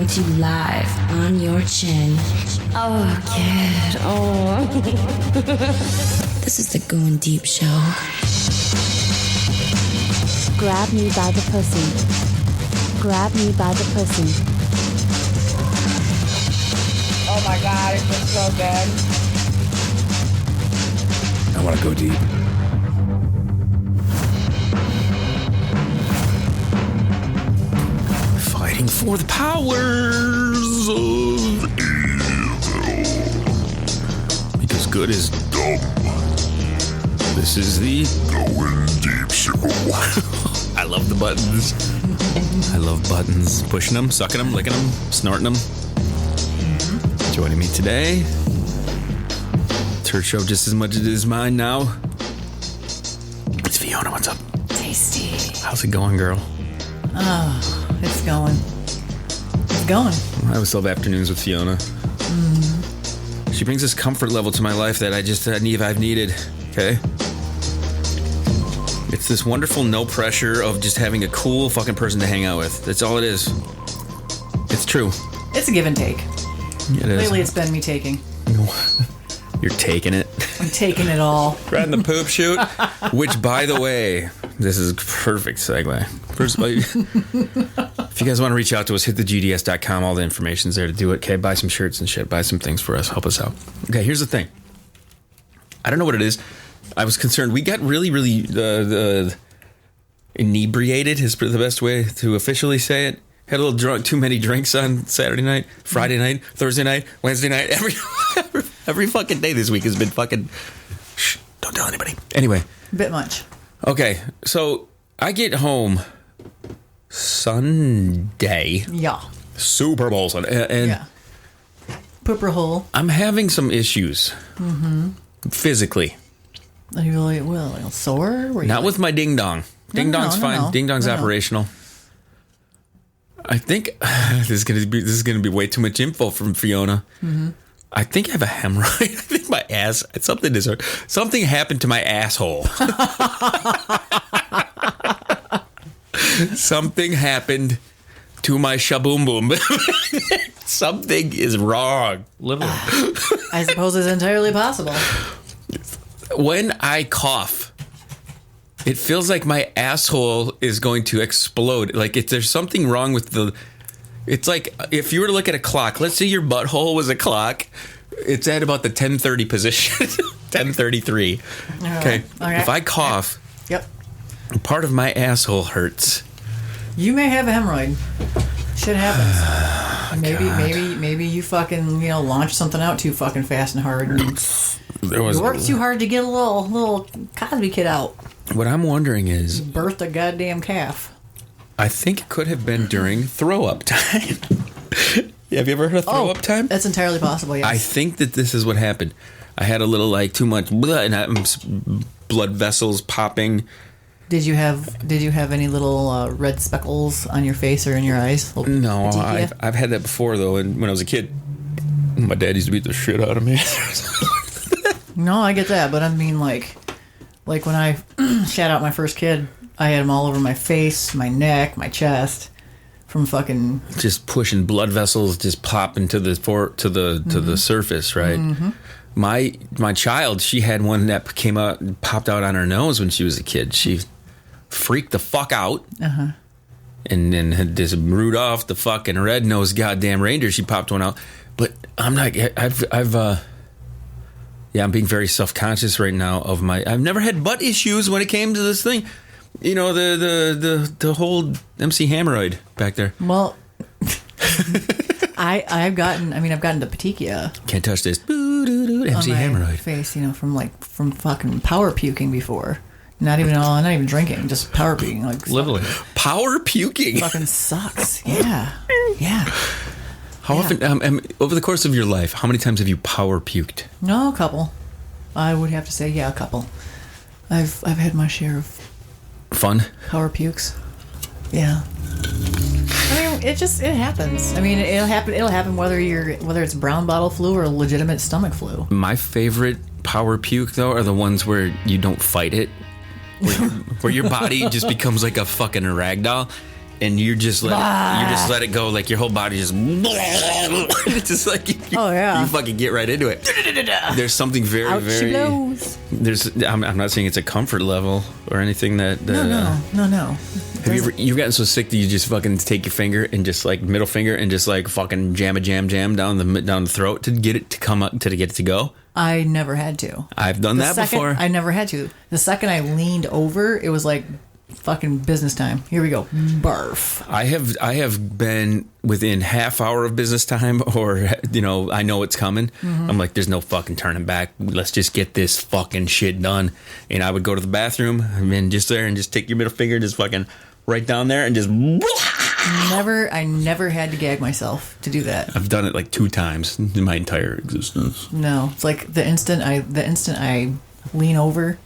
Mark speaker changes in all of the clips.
Speaker 1: coming to you live on your chin. Oh, kid. Oh. This is the Goin Deep Show.
Speaker 2: Grab me by the pussy. Grab me by the pussy.
Speaker 3: Oh my god, it feels so good.
Speaker 4: I want to go deep. Fighting for the powers of evil. Because good is dumb. This is the Goin Deep Show. I love the buttons. I love buttons. Pushing them, sucking them, licking them, snorting them. Joining me today. It's her show just as much as it is mine now. It's Fiona. What's up?
Speaker 3: Tasty.
Speaker 4: How's it going, girl?
Speaker 3: Oh, it's going. It's going.
Speaker 4: I always love afternoons with Fiona. She brings this comfort level to my life that I've needed. Okay? It's this wonderful no pressure of just having a cool fucking person to hang out with. That's all it is. It's true.
Speaker 3: It's a give and take.
Speaker 4: It is.
Speaker 3: Lately it's been me taking.
Speaker 4: You're taking it.
Speaker 3: I'm taking it all.
Speaker 4: Riding the poop chute. Which, by the way, this is a perfect segue. First of all, if you guys want to reach out to us, hit thegds.com. All the information's there to do it. Okay, buy some shirts and shit. Buy some things for us. Help us out. Okay, here's the thing. I don't know what it is. I was concerned. We got really inebriated is the best way to officially say it. Had a little drunk, too many drinks on Saturday night, Friday night, Thursday night, Wednesday night. Every fucking day this week has been fucking... Shh, don't tell anybody. Anyway.
Speaker 3: A bit much.
Speaker 4: Okay, so I get home Sunday.
Speaker 3: Yeah.
Speaker 4: Super Bowl Sunday. And
Speaker 3: yeah. Pooper hole.
Speaker 4: I'm having some issues. Physically.
Speaker 3: Are you really sore?
Speaker 4: Not with my ding dong. Ding dong's fine.
Speaker 3: No.
Speaker 4: Ding dong's operational. I think this is gonna be way too much info from Fiona. I think I have a hemorrhoid. I think my ass. Something happened to my asshole. Something happened to my shaboom boom. Something is wrong. Literally.
Speaker 3: I suppose it's entirely possible.
Speaker 4: When I cough, it feels like my asshole is going to explode. Like there's something wrong with the... It's like if you were to look at a clock, let's say your butthole was a clock, it's at about the 10:30 position, 10:33. Okay. If I cough,
Speaker 3: yep,
Speaker 4: part of my asshole hurts.
Speaker 3: You may have a hemorrhoid. Shit happens. Maybe you fucking launch something out too fucking fast and hard. And you worked too hard to get a little Cosby kid out.
Speaker 4: What I'm wondering is...
Speaker 3: You birthed a goddamn calf.
Speaker 4: I think it could have been during throw-up time. Have you ever heard of throw-up time?
Speaker 3: That's entirely possible, yes.
Speaker 4: I think that this is what happened. I had a little, too much blood, and blood vessels popping.
Speaker 3: Did you have any little red speckles on your face or in your eyes?
Speaker 4: No, I've had that before, though, and when I was a kid. My dad used to beat the shit out of me.
Speaker 3: No, I get that, but I mean, like when I shat out my first kid, I had them all over my face, my neck, my chest, from fucking
Speaker 4: just pushing blood vessels, just popping to the surface, right? Mm-hmm. My child, she had one that popped out on her nose when she was a kid. She freaked the fuck out, and then had this Rudolph the fucking red-nosed goddamn reindeer. She popped one out, but I'm not. I'm being very self-conscious right now of I've never had butt issues when it came to this thing. The whole MC hemmroid back there.
Speaker 3: Well, I've gotten the petechia.
Speaker 4: Can't touch this. MC hemmroid.
Speaker 3: Face, from fucking power puking before. Not even drinking, just power puking.
Speaker 4: Literally. Power puking.
Speaker 3: Fucking sucks. Yeah. Yeah.
Speaker 4: How often, over the course of your life, how many times have you power puked?
Speaker 3: No, a couple. I would have to say, a couple. I've had my share of
Speaker 4: fun
Speaker 3: power pukes. Yeah. I mean, it happens. I mean, it'll happen whether it's brown bottle flu or legitimate stomach flu.
Speaker 4: My favorite power puke though are the ones where you don't fight it, where your body just becomes like a fucking ragdoll. and you just let it go, like your whole body just it's just like you fucking get right into it. There's something very
Speaker 2: Out she blows.
Speaker 4: I'm not saying it's a comfort level or anything that
Speaker 3: No.
Speaker 4: Have you've gotten so sick that you just fucking take your finger and just like middle finger and just like fucking jam down the throat to get it to come up to get it to go?
Speaker 3: I never had to.
Speaker 4: I've done that before.
Speaker 3: I never had to. The second I leaned over, it was like fucking business time. Here we go. Barf.
Speaker 4: I have been within half hour of business time, or I know it's coming.
Speaker 3: Mm-hmm.
Speaker 4: I'm like, there's no fucking turning back. Let's just get this fucking shit done. And I would go to the bathroom and then just there and just take your middle finger, just fucking right down there and just.
Speaker 3: I never had to gag myself to do that.
Speaker 4: I've done it like 2 times in my entire existence.
Speaker 3: No, it's like the instant I lean over.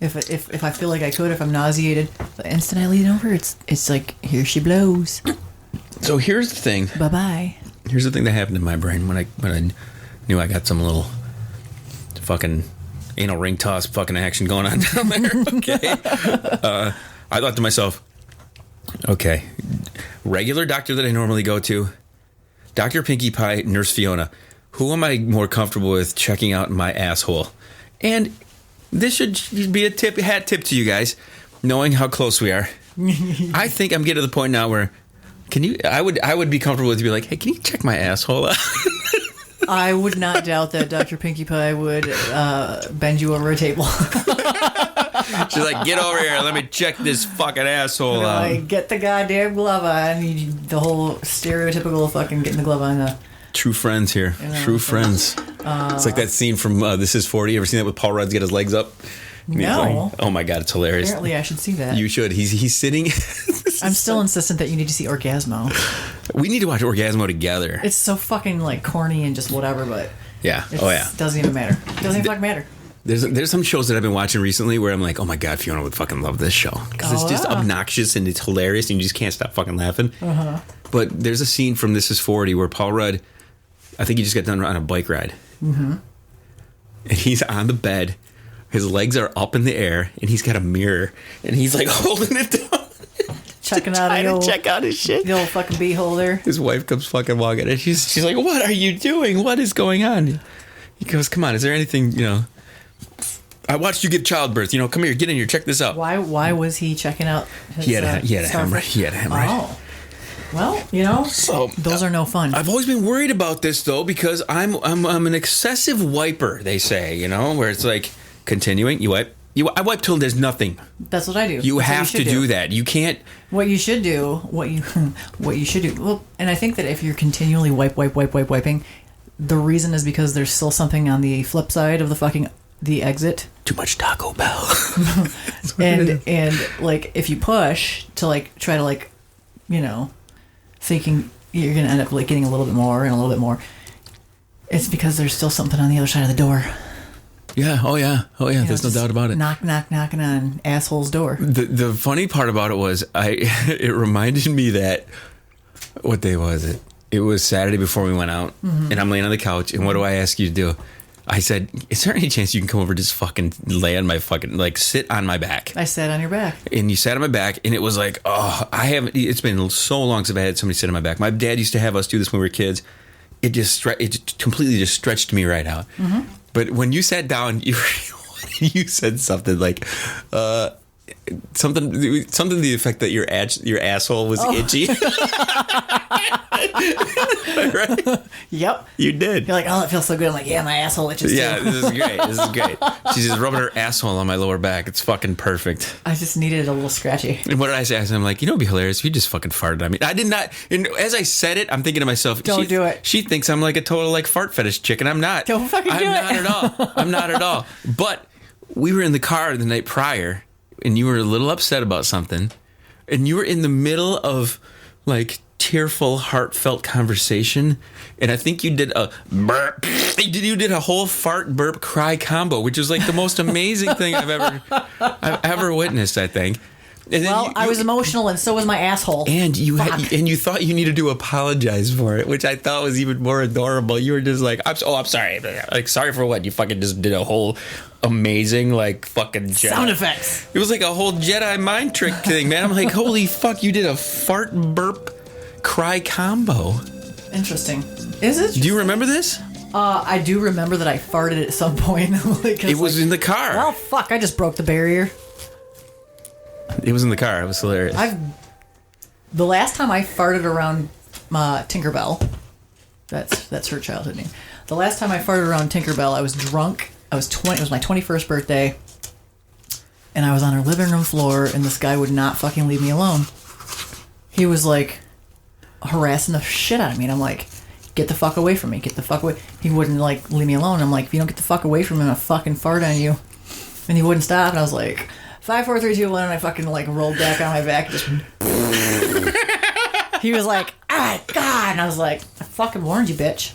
Speaker 3: If I feel like I could, if I'm nauseated, the instant I lean over, it's like, here she blows.
Speaker 4: So here's the thing.
Speaker 3: Bye-bye.
Speaker 4: Here's the thing that happened in my brain when I knew I got some little fucking anal ring toss fucking action going on down there. Okay. I thought to myself, okay, regular doctor that I normally go to, Dr. Pinkie Pie, Nurse Fiona, who am I more comfortable with checking out my asshole? And this should be a hat tip to you guys, knowing how close we are. I think I'm getting to the point now where I would be comfortable with you be like, hey, can you check my asshole out?
Speaker 3: I would not doubt that Dr. Pinkie Pie would bend you over a table.
Speaker 4: She's like, get over here, let me check this fucking asshole out.
Speaker 3: Like, get the goddamn glove on. The whole stereotypical fucking getting the glove on.
Speaker 4: True friends here. True friends. It's like that scene from This Is 40. You ever seen that with Paul Rudd's get his legs up?
Speaker 3: No.
Speaker 4: Like, oh my God, it's hilarious.
Speaker 3: Apparently I should see that.
Speaker 4: You should. He's sitting.
Speaker 3: I'm still insistent that you need to see Orgasmo.
Speaker 4: We need to watch Orgasmo together.
Speaker 3: It's so fucking like corny and just whatever, but
Speaker 4: yeah.
Speaker 3: Doesn't even matter. Doesn't even fucking matter.
Speaker 4: There's some shows that I've been watching recently where I'm like, oh my God, Fiona would fucking love this show. Because it's just obnoxious and it's hilarious and you just can't stop fucking laughing. Uh-huh. But there's a scene from This Is 40 where Paul Rudd, I think he just got done on a bike ride. Mm-hmm. And he's on the bed. His legs are up in the air and he's got a mirror and he's like holding it down.
Speaker 3: Checking out
Speaker 4: trying to check out his shit.
Speaker 3: The old fucking beehole there.
Speaker 4: His wife comes fucking walking and she's like, what are you doing? What is going on? He goes, come on, is there anything, I watched you give childbirth. Come here, get in here, check this out.
Speaker 3: Why was he checking out his
Speaker 4: He had a hemorrhoid.
Speaker 3: Oh. Well,
Speaker 4: so
Speaker 3: those are no fun.
Speaker 4: I've always been worried about this though because I'm an excessive wiper, they say, where it's like continuing, you wipe. I wipe till there's nothing.
Speaker 3: That's what I do.
Speaker 4: You have to do that. You can't.
Speaker 3: What you should do. Well, and I think that if you're continually wiping, the reason is because there's still something on the flip side of the exit.
Speaker 4: Too much Taco Bell.
Speaker 3: and like if you push to like try to like, thinking you're gonna end up like getting a little bit more and a little bit more, it's because there's still something on the other side of the door.
Speaker 4: Yeah. Oh yeah. There's no doubt about it.
Speaker 3: Knocking on asshole's door.
Speaker 4: The funny part about it was it reminded me that what day was it? It was Saturday before we went out, and I'm laying on the couch, and what do I ask you to do? I said, is there any chance you can come over and just fucking lay on my fucking, like, sit on my back?
Speaker 3: I sat on your back.
Speaker 4: And you sat on my back, and it was like, it's been so long since I've had somebody sit on my back. My dad used to have us do this when we were kids. It completely just stretched me right out. Mm-hmm. But when you sat down, you said something like, something to the effect that your asshole was itchy. Right?
Speaker 3: Yep.
Speaker 4: You did.
Speaker 3: You're like, oh, it feels so good. I'm like, yeah, my asshole itches too.
Speaker 4: Yeah, this is great. She's just rubbing her asshole on my lower back. It's fucking perfect.
Speaker 3: I just needed it a little scratchy.
Speaker 4: And what did I say? I'm like, it'd be hilarious if you just fucking farted on me. I did not. And as I said it, I'm thinking to myself,
Speaker 3: don't do it.
Speaker 4: She thinks I'm like a total like fart fetish chick, and I'm not.
Speaker 3: Don't fucking do it.
Speaker 4: I'm not at all. But we were in the car the night prior, and you were a little upset about something, and you were in the middle of like tearful, heartfelt conversation, and I think you did a burp. You did a whole fart burp cry combo, which is like the most amazing thing I've ever witnessed. I think, And then
Speaker 3: I was emotional, and so was my asshole.
Speaker 4: And you thought you needed to apologize for it, which I thought was even more adorable. You were just like, I'm sorry. Like, sorry for what? You fucking just did a whole amazing, like, fucking Jedi.
Speaker 3: Sound effects.
Speaker 4: It was like a whole Jedi mind trick thing, man. I'm like, holy fuck, you did a fart, burp, cry combo.
Speaker 3: Interesting. Is it?
Speaker 4: Do you remember this?
Speaker 3: I do remember that I farted at some point.
Speaker 4: It was in the car.
Speaker 3: Well, fuck, I just broke the barrier.
Speaker 4: It was in the car. It was hilarious.
Speaker 3: The last time I farted around Tinkerbell, that's her childhood name. The last time I farted around Tinkerbell, I was drunk. I was 20. It was my 21st birthday, and I was on her living room floor, and this guy would not fucking leave me alone. He was like harassing the shit out of me, and I'm like, get the fuck away from me. Get the fuck away. He wouldn't like leave me alone. I'm like, if you don't get the fuck away from me, I'm gonna fucking fart on you. And he wouldn't stop, and I was like, 5, 4, 3, 2, 1, and I fucking like rolled back on my back. Just he was like, ah, God, and I was like, I fucking warned you, bitch.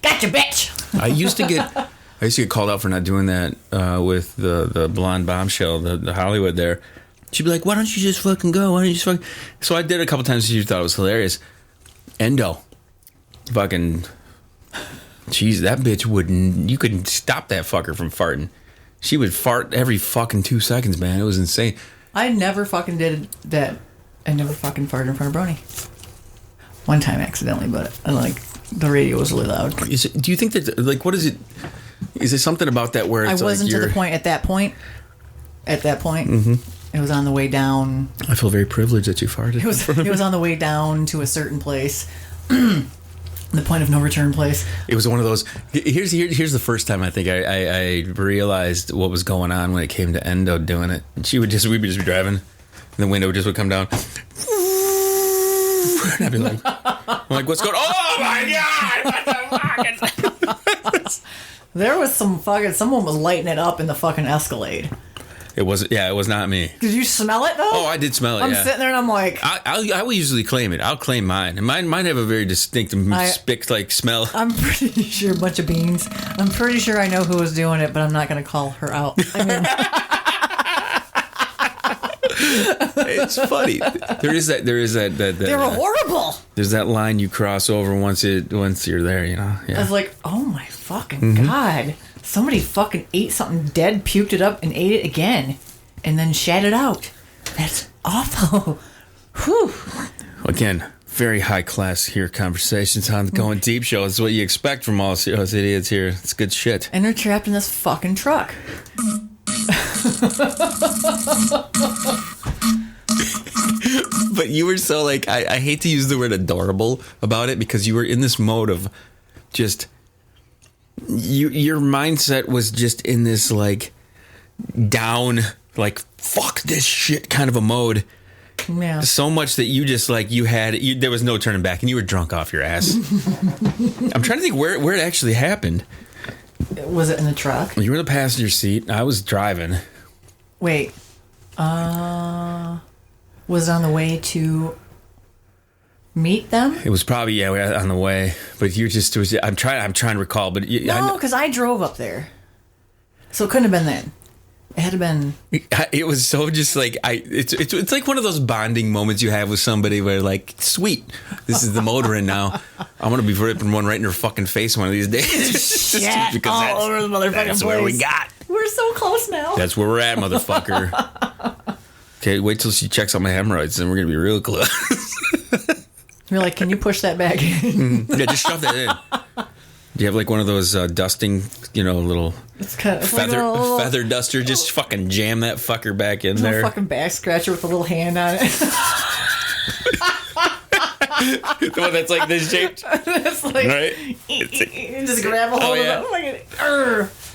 Speaker 3: Gotcha, bitch.
Speaker 4: I used to get called out for not doing that with the blonde bombshell, the Hollywood there. She'd be like, why don't you just fucking go? Why don't you just fucking... So I did a couple times. She thought it was hilarious. Endo. Fucking... Jeez, that bitch wouldn't... You couldn't stop that fucker from farting. She would fart every fucking 2 seconds, man. It was insane.
Speaker 3: I never fucking did that. I never fucking farted in front of Brony. One time accidentally, but like the radio was really loud.
Speaker 4: Do you think that, like, what is it? Is there something about that where it's
Speaker 3: I wasn't
Speaker 4: like
Speaker 3: to the point at that point.
Speaker 4: Mm-hmm.
Speaker 3: It was on the way down.
Speaker 4: I feel very privileged that you farted.
Speaker 3: It was on the way down to a certain place. The point of no return place.
Speaker 4: It was one of those. Here's the first time I think I realized what was going on when it came to Endo doing it. And we'd just be driving, and the window just would come down, and I'd be like, I'm like, what's going on? Oh my God! What the fuck?
Speaker 3: There was someone was lighting it up in the fucking Escalade.
Speaker 4: It was not me.
Speaker 3: Did you smell it though?
Speaker 4: Oh, I did smell it.
Speaker 3: I'm
Speaker 4: yeah.
Speaker 3: sitting there and I'm like,
Speaker 4: I will usually claim it. I'll claim mine, and mine have a very distinct spick like smell.
Speaker 3: I'm pretty sure a bunch of beans. I'm pretty sure I know who was doing it, but I'm not going to call her out. I mean,
Speaker 4: it's funny. There is that.
Speaker 3: they were horrible.
Speaker 4: There's that line you cross over once you're there. You know. Yeah.
Speaker 3: I was like, oh my fucking God. Somebody fucking ate something dead, puked it up, and ate it again. And then shat it out. That's awful. Whew.
Speaker 4: Again, very high class here conversations on the Goin Deep Show. It's what you expect from all those idiots here. It's good shit.
Speaker 3: And they're trapped in this fucking truck.
Speaker 4: But you were so like, I hate to use the word adorable about it, because you were in this mode of just... Your mindset was just in this like down, like fuck this shit kind of a mode.
Speaker 3: Yeah.
Speaker 4: So much that you just like there was no turning back, and you were drunk off your ass. I'm trying to think where it actually happened.
Speaker 3: Was it in the truck?
Speaker 4: You were in the passenger seat. I was driving.
Speaker 3: Wait. Was it on the way to meet them?
Speaker 4: It was probably on the way, but I'm trying to recall, but
Speaker 3: no, because I drove up there, so it couldn't have been then. It had to been.
Speaker 4: It was so just like it's like one of those bonding moments you have with somebody where like, sweet, this is the motor in now. I'm gonna be ripping one right in her fucking face one of these days.
Speaker 3: Yeah, because all over the motherfucking
Speaker 4: that's
Speaker 3: place.
Speaker 4: Where we got.
Speaker 3: We're so close now.
Speaker 4: That's where we're at, motherfucker. Okay, wait till she checks out my hemorrhoids, and we're gonna be real close.
Speaker 3: You're like, can you push that back in?
Speaker 4: Yeah, just shove that in. Do you have like one of those dusting, little feather duster? Just fucking jam that fucker back in there.
Speaker 3: Fucking back scratcher with a little hand on it.
Speaker 4: The one that's like this shaped.
Speaker 3: It's like, right? Just grab a hold of it.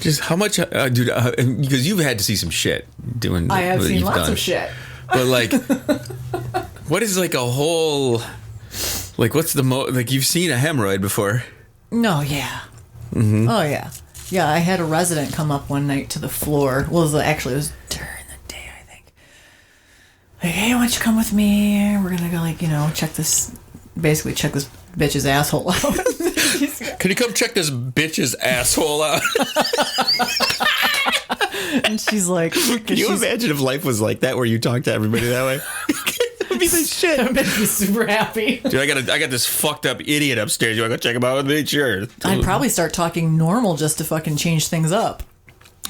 Speaker 4: Just how much, dude? Because you've had to see some shit doing.
Speaker 3: I have seen lots of shit.
Speaker 4: But like, what is like a whole? Like, what's the like? You've seen a hemorrhoid before?
Speaker 3: No, yeah. Mm-hmm. Oh, yeah. Yeah, I had a resident come up one night to the floor. Well, it was during the day, I think. Like, hey, why don't you come with me? We're gonna go, check this bitch's asshole out.
Speaker 4: Can you come check this bitch's asshole out?
Speaker 3: And she's like,
Speaker 4: can you imagine if life was like that, where you talk to everybody that way? It would be the shit.
Speaker 3: I'd be super happy.
Speaker 4: Dude, I got this fucked up idiot upstairs. You want to go check him out with me? Sure.
Speaker 3: I'd probably start talking normal just to fucking change things up.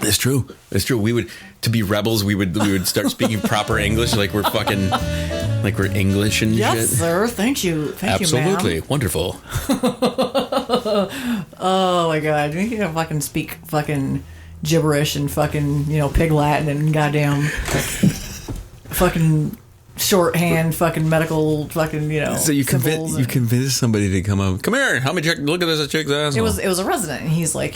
Speaker 4: It's true. It's true. We would, to be rebels, we would start speaking proper English, like we're fucking, like we're English and
Speaker 3: yes,
Speaker 4: shit.
Speaker 3: sir. Thank you.
Speaker 4: Absolutely.
Speaker 3: You, ma'am.
Speaker 4: Wonderful.
Speaker 3: Oh my god. We can fucking speak fucking gibberish and fucking, pig Latin and goddamn fucking shorthand fucking medical fucking,
Speaker 4: So you convince somebody to come up. Come here. How many look at this chick's ass.
Speaker 3: It was a resident, and he's like,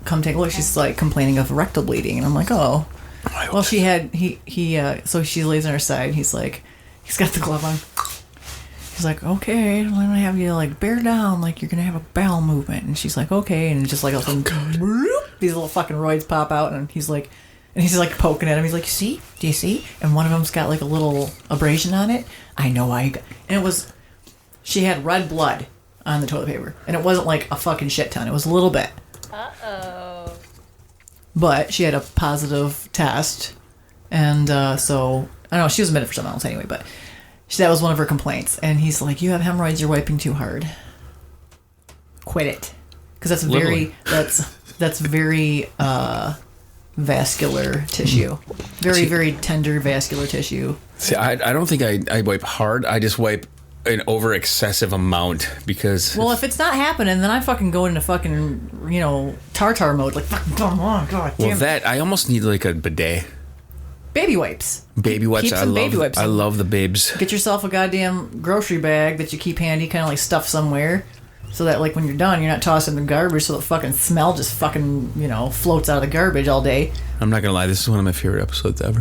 Speaker 3: come take a look. She's like complaining of rectal bleeding, and I'm like, oh. Well, she lays on her side. He's like, he's got the glove on. He's like, okay, I'm gonna have you like bear down, like you're gonna have a bowel movement. And she's like, okay, and just like these little fucking roids pop out, and he's like poking at him. He's like, see? Do you see? And one of them's got like a little abrasion on it. I know and it was, she had red blood on the toilet paper, and it wasn't like a fucking shit ton. It was a little bit. Uh-oh. But she had a positive test, and so I don't know. She was admitted for something else anyway, but that was one of her complaints. And he's like, "You have hemorrhoids. You're wiping too hard. Quit it, because that's very vascular tissue, very tender vascular tissue."
Speaker 4: See, I don't think I wipe hard. I just wipe an over excessive amount because.
Speaker 3: Well, if it's not happening, then I fucking go into fucking tartar mode, like fucking come on, god damn.
Speaker 4: Well, that I almost need like a bidet.
Speaker 3: Baby wipes.
Speaker 4: Baby wipes.
Speaker 3: Keep some baby wipes.
Speaker 4: I love the babes.
Speaker 3: Get yourself a goddamn grocery bag that you keep handy, kind of like stuff somewhere, so that like when you're done, you're not tossing the garbage, so the fucking smell just fucking floats out of the garbage all day.
Speaker 4: I'm not gonna lie, this is one of my favorite episodes ever.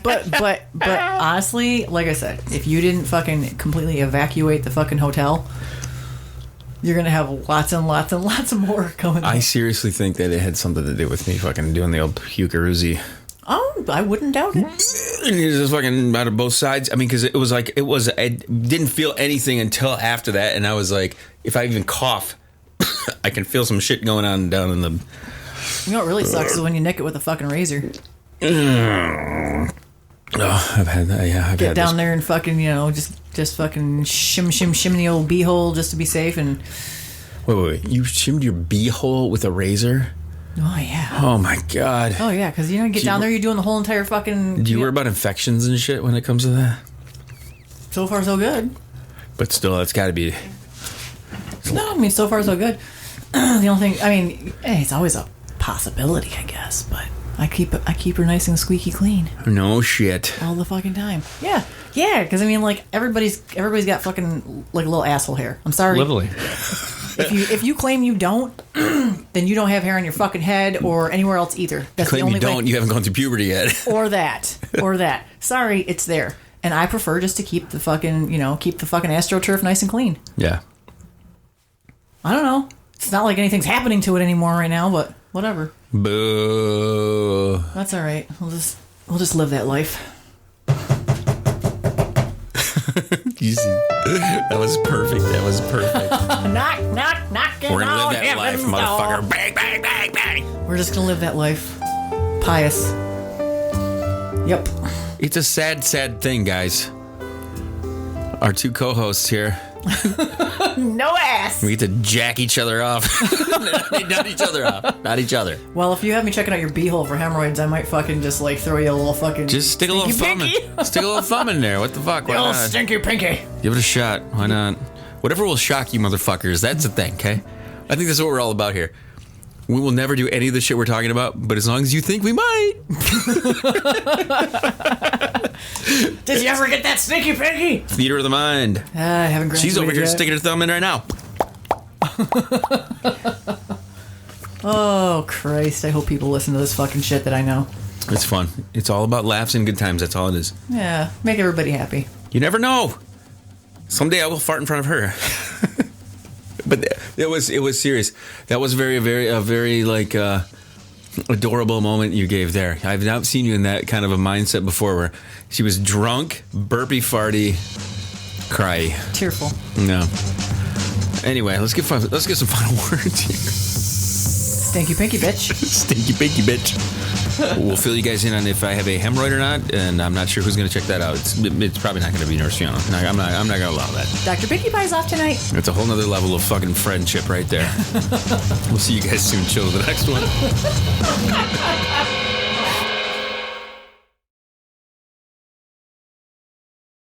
Speaker 3: But honestly, like I said, if you didn't fucking completely evacuate the fucking hotel, you're gonna have lots and lots and lots of more coming.
Speaker 4: I seriously think that it had something to do with me fucking doing the old pukeroozy.
Speaker 3: Oh, I wouldn't doubt it.
Speaker 4: And it was just fucking out of both sides. I mean, because I didn't feel anything until after that, and I was like, if I even cough, I can feel some shit going on down in the.
Speaker 3: You know what really sucks is when you nick it with a fucking razor.
Speaker 4: Oh, I've had that. Yeah,
Speaker 3: get down there and fucking just fucking shim the old beehole just to be safe. And
Speaker 4: wait, you shimmed your beehole with a razor?
Speaker 3: Oh yeah.
Speaker 4: Oh my god.
Speaker 3: Oh yeah, because get down there, you're doing the whole entire fucking.
Speaker 4: Do you worry about infections and shit when it comes to that?
Speaker 3: So far, so good.
Speaker 4: But still, that's got to be.
Speaker 3: No, I mean, so far, so good. The only thing, I mean, it's always a possibility, I guess, but I keep her nice and squeaky clean.
Speaker 4: No shit.
Speaker 3: All the fucking time. Yeah, because I mean, like everybody's got fucking like little asshole hair. I'm sorry.
Speaker 4: Litally.
Speaker 3: If you claim you don't, then you don't have hair on your fucking head or anywhere else either. That's
Speaker 4: claim
Speaker 3: the only
Speaker 4: you don't.
Speaker 3: way.
Speaker 4: You haven't gone through puberty yet.
Speaker 3: Or that. Sorry, it's there, and I prefer just to keep the fucking astroturf nice and clean.
Speaker 4: Yeah.
Speaker 3: I don't know. It's not like anything's happening to it anymore right now, but whatever.
Speaker 4: Boo.
Speaker 3: That's all right. We'll just live that life.
Speaker 4: You see, that was perfect.
Speaker 3: knock.
Speaker 4: We're gonna live that life, motherfucker. Bang, bang, bang, bang.
Speaker 3: We're just gonna live that life. Pious. Yep.
Speaker 4: It's a sad, sad thing, guys. Our two co-hosts here.
Speaker 3: No ass.
Speaker 4: We get to jack each other off. Not each other off. Not each other.
Speaker 3: Well, if you have me checking out your beehole for hemorrhoids, I might fucking just like throw you a little fucking.
Speaker 4: Just stick a little thumb in. Stick a little thumb in there. What the fuck? Why
Speaker 3: little
Speaker 4: not?
Speaker 3: stinky pinky.
Speaker 4: Give it a shot. Why not? Whatever will shock you, motherfuckers. That's the thing. Okay. I think that's what we're all about here. We will never do any of the shit we're talking about, but as long as you think we might.
Speaker 3: Did you ever get that stinky pinky?
Speaker 4: Theater of the mind.
Speaker 3: I haven't graduated.
Speaker 4: She's over here
Speaker 3: yet.
Speaker 4: sticking her thumb in right now.
Speaker 3: Oh, Christ. I hope people listen to this fucking shit that I know.
Speaker 4: It's fun. It's all about laughs and good times. That's all it is.
Speaker 3: Yeah, make everybody happy.
Speaker 4: You never know. Someday I will fart in front of her. But it was serious. That was a very like adorable moment you gave there. I've not seen you in that kind of a mindset before, where she was drunk, burpy, farty, cry,
Speaker 3: Tearful.
Speaker 4: No. Anyway, let's get some final words here.
Speaker 3: Stinky pinky bitch.
Speaker 4: Stinky pinky bitch. We'll fill you guys in on if I have a hemorrhoid or not, and I'm not sure who's going to check that out. It's probably not going to be Nurse Fiona. I'm not going to allow that.
Speaker 3: Dr. Pinkie Pie's off tonight.
Speaker 4: It's a whole nother level of fucking friendship right there. We'll see you guys soon. Chill to the next one.